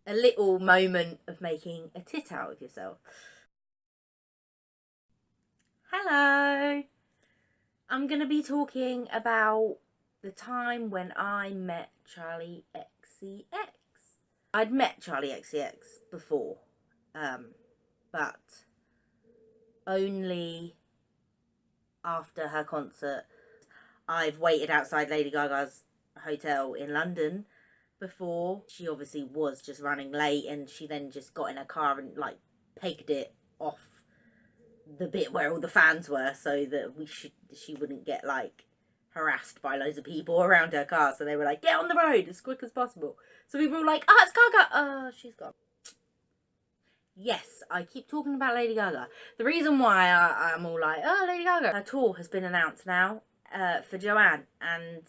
a little moment of making a tit out of yourself. Hello! I'm going to be talking about the time when I met Charli XCX. I'd met Charli XCX before, but only after her concert. I've waited outside Lady Gaga's hotel in London before. She obviously was just running late, and she then just got in her car and like pegged it off the bit where all the fans were, so that she wouldn't get like harassed by loads of people around her car. So they were like, get on the road as quick as possible. So people were like, it's Gaga. She's gone. Yes, I keep talking about Lady Gaga. The reason why I'm all like, Lady Gaga, her tour has been announced now for Joanne, and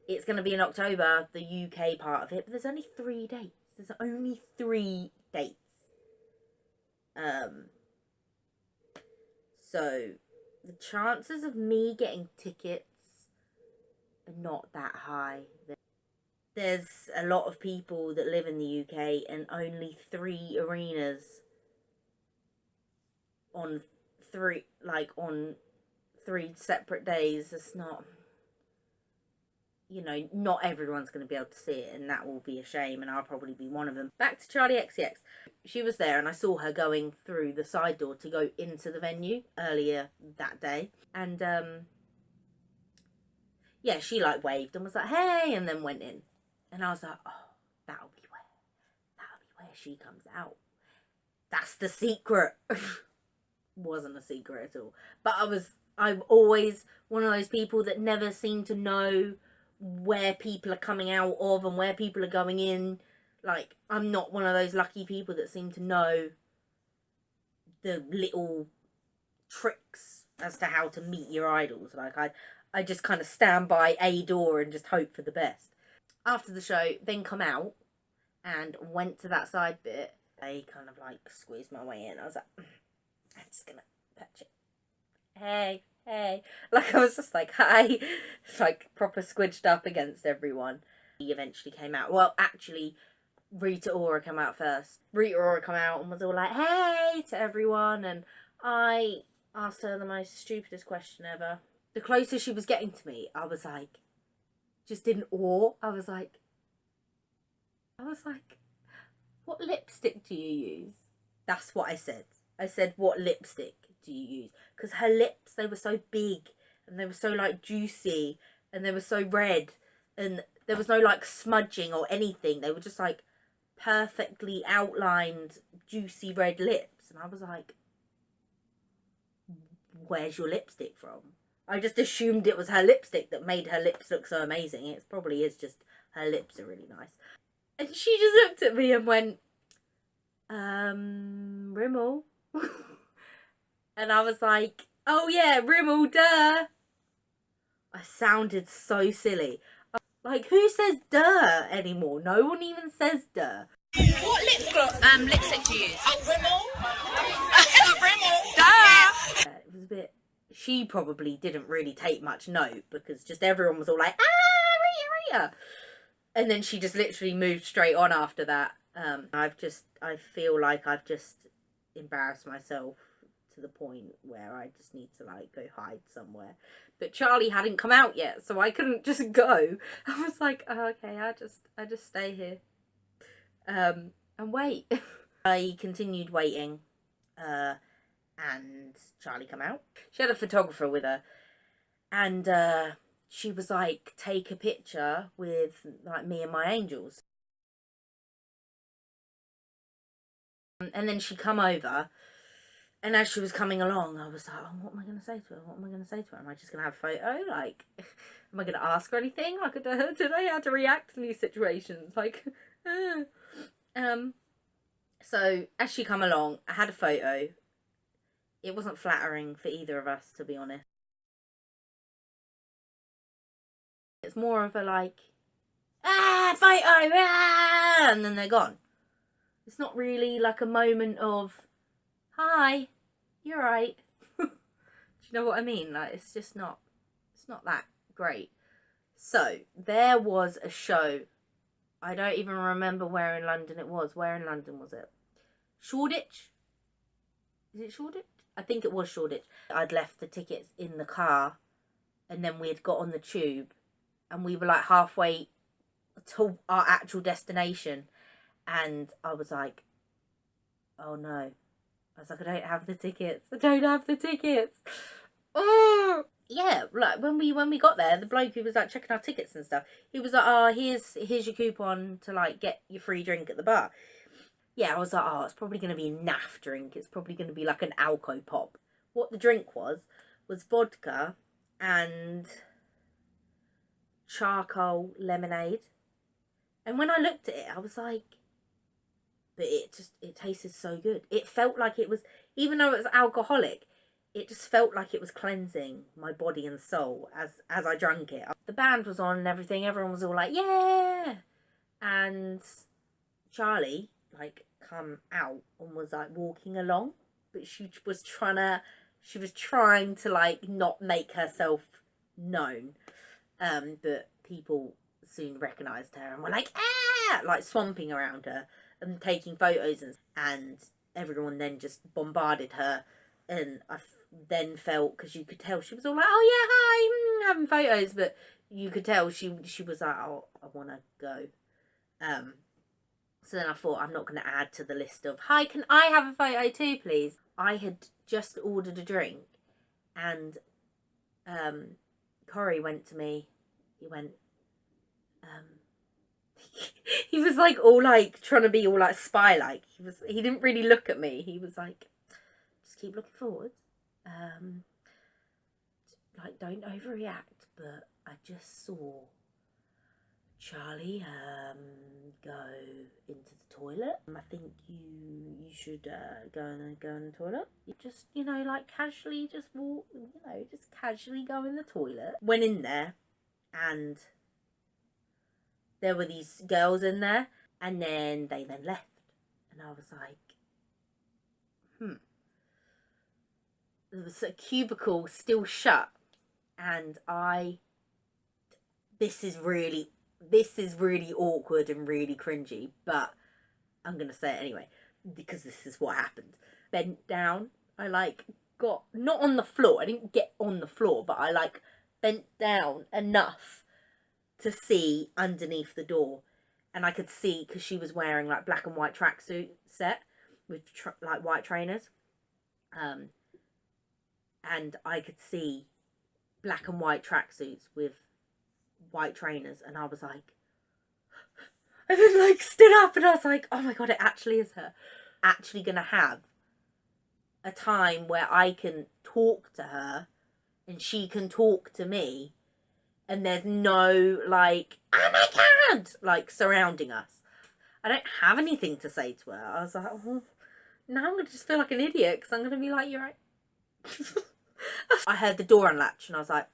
it's going to be in October, the UK part of it, but there's only 3 dates. There's only 3 dates. So the chances of me getting tickets are not that high. There's a lot of people that live in the UK, and only 3 arenas on 3 separate days. It's not, not everyone's going to be able to see it, and that will be a shame, and I'll probably be one of them. Back to Charli XCX. She was there, and I saw her going through the side door to go into the venue earlier that day, and yeah, she like waved and was like, hey, and then went in, and I was like, that'll be where she comes out. That's the secret. Wasn't a secret at all, but I'm always one of those people that never seem to know where people are coming out of and where people are going in. Like, I'm not one of those lucky people that seem to know the little tricks as to how to meet your idols. Like, I just kind of stand by a door and just hope for the best. After the show, then come out and went to that side bit. I kind of like squeezed my way in. I was like, I'm just gonna touch it. Hey. Like, I was just like, hi. Like, proper squidged up against everyone. He eventually came out. Well, actually, Rita Ora came out first. Rita Ora came out and was all like, hey, to everyone. And I asked her the most stupidest question ever. The closer she was getting to me, I was like, just in awe. I was like, what lipstick do you use? That's what I said. I said, what lipstick do you use? Because her lips, they were so big, and they were so like juicy, and they were so red, and there was no like smudging or anything. They were just like perfectly outlined, juicy red lips. And I was like, where's your lipstick from? I just assumed it was her lipstick that made her lips look so amazing. It probably is just her lips are really nice. And she just looked at me and went, Rimmel. And I was like, oh yeah, Rimmel, duh. I sounded so silly. Like, who says duh anymore? No one even says duh. What lipstick do you use? Oh, Rimmel. Rimmel. Duh. It was a bit... She probably didn't really take much note, because just everyone was all like, Rita. And then she just literally moved straight on after that. I feel like I've just embarrassed myself to the point where I just need to like go hide somewhere. But Charli hadn't come out yet, so I couldn't just go. I was like, okay, I just stay here and wait. I continued waiting, and Charli come out. She had a photographer with her, and she was like, take a picture with like me and my angels. And then she come over, and as she was coming along, I was like, what am I going to say to her? What am I going to say to her? Am I just going to have a photo? Like, am I going to ask her anything? Like, did I have to react to these situations? Like, so as she come along, I had a photo. It wasn't flattering for either of us, to be honest. It's more of a like, photo, and then they're gone. It's not really like a moment of, hi, you're right. Do you know what I mean? Like, it's not that great. So there was a show I don't even remember where in London it was. Where in London was it? Shoreditch? Is it Shoreditch? I think it was Shoreditch. I'd left the tickets in the car, and then we had got on the tube, and we were like halfway to our actual destination, and I was like, oh no. I was like, I don't have the tickets. I don't have the tickets. Oh yeah, like when we got there, the bloke who was like checking our tickets and stuff, he was like, oh, here's your coupon to like get your free drink at the bar. Yeah, I was like, oh, it's probably going to be a naff drink. It's probably going to be like an Alco Pop. What the drink was vodka and charcoal lemonade. And when I looked at it, I was like, but it tasted so good. It felt like it was, even though it was alcoholic, it just felt like it was cleansing my body and soul as I drank it. The band was on and everything. Everyone was all like, yeah. And Charli, like, come out and was like walking along, but she was trying to like not make herself known, but people soon recognized her and were like, ah, like swamping around her and taking photos, and everyone then just bombarded her. And I then felt, because you could tell she was all like, oh yeah, hi, having photos, but you could tell she was like, oh, I want to go. So then I thought, I'm not going to add to the list of, hi, can I have a photo too, please? I had just ordered a drink, and Corey went to me. He went, he was like all like trying to be all like spy like. He didn't really look at me. He was like, just keep looking forward. Like, don't overreact. But I just saw Charli go into the toilet. I think you should go in the toilet. You just, you know, like casually just walk, you know, just casually go in the toilet. Went in there, and there were these girls in there, and then they left, and I was like, There was a cubicle still shut, and this is really awkward and really cringy, but I'm gonna say it anyway because this is what happened. Bent down, I like got not on the floor. I didn't get on the floor, but I like bent down enough to see underneath the door, and I could see because she was wearing like black and white tracksuit set with like white trainers, and I could see black and white tracksuits with white trainers, and I was like, and then like stood up, and I was like, oh my god, it actually is her. Actually gonna have a time where I can talk to her and she can talk to me, and there's no like, oh my god, like surrounding us. I don't have anything to say to her. I was like, oh, now I'm gonna just feel like an idiot because I'm gonna be like, you're right. I heard the door unlatch, and I was like,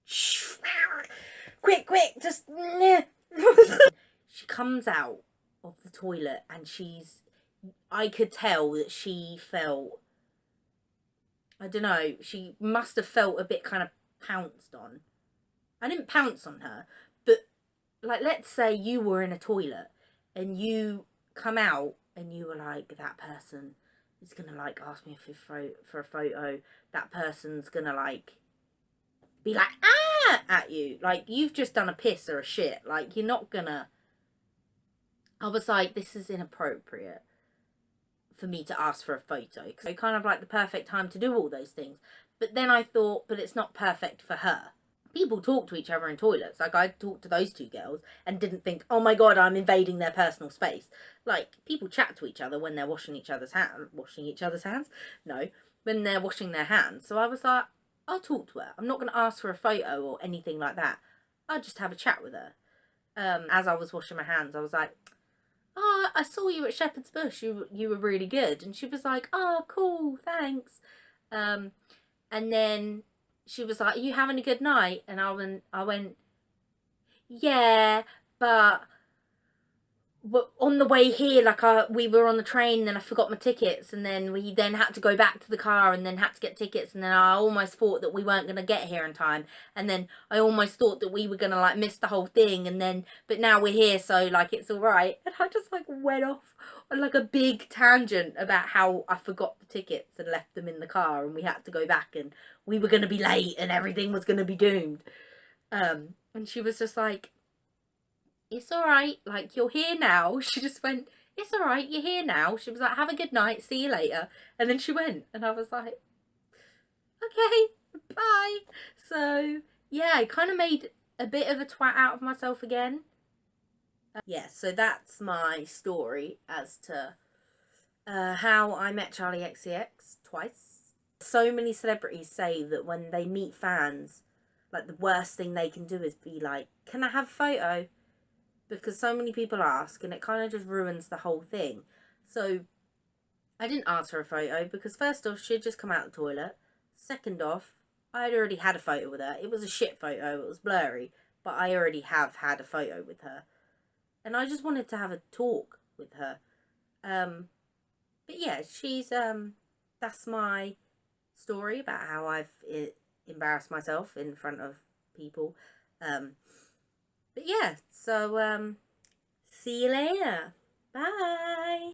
shh, quick, just she comes out of the toilet, and I could tell that she felt, I don't know, she must have felt a bit kind of pounced on. I didn't pounce on her, but like, let's say you were in a toilet and you come out and you were like, that person is gonna like ask me for a photo. That person's gonna like be like, ah, at you. Like, you've just done a piss or a shit. Like, you're not gonna. I was like, this is inappropriate for me to ask for a photo. Because it's kind of like the perfect time to do all those things. But then I thought, but it's not perfect for her. People talk to each other in toilets. Like, I talked to those two girls and didn't think, oh my god, I'm invading their personal space. Like, people chat to each other when they're washing each other's hands? No, when they're washing their hands. So I was like, I'll talk to her. I'm not going to ask for a photo or anything like that. I'll just have a chat with her. As I was washing my hands, I was like, oh, I saw you at Shepherd's Bush. You were really good. And she was like, oh, cool, thanks. And then she was like, are you having a good night? And I went, yeah, but on the way here, like we were on the train, and then I forgot my tickets, and then we then had to go back to the car, and then had to get tickets, and then I almost thought that we weren't gonna get here in time, and then I almost thought that we were gonna like miss the whole thing, and then but now we're here, so like it's all right. And I just like went off on like a big tangent about how I forgot the tickets and left them in the car, and we had to go back, and we were gonna be late, and everything was gonna be doomed. And she was just like, it's all right, like, you're here now. She just went, it's all right, you're here now. She was like, have a good night, see you later. And then she went, and I was like, okay, bye. So yeah, I kind of made a bit of a twat out of myself again. Yeah, so that's my story as to how I met Charli XCX twice. So many celebrities say that when they meet fans, like, the worst thing they can do is be like, can I have a photo? Because so many people ask, and it kind of just ruins the whole thing. So I didn't ask for a photo because, first off, she'd just come out the toilet. Second off, I'd already had a photo with her. It was a shit photo, it was blurry, but I already have had a photo with her. And I just wanted to have a talk with her. But yeah, she's that's my story about how I've embarrassed myself in front of people. But yeah, so see you later. Bye.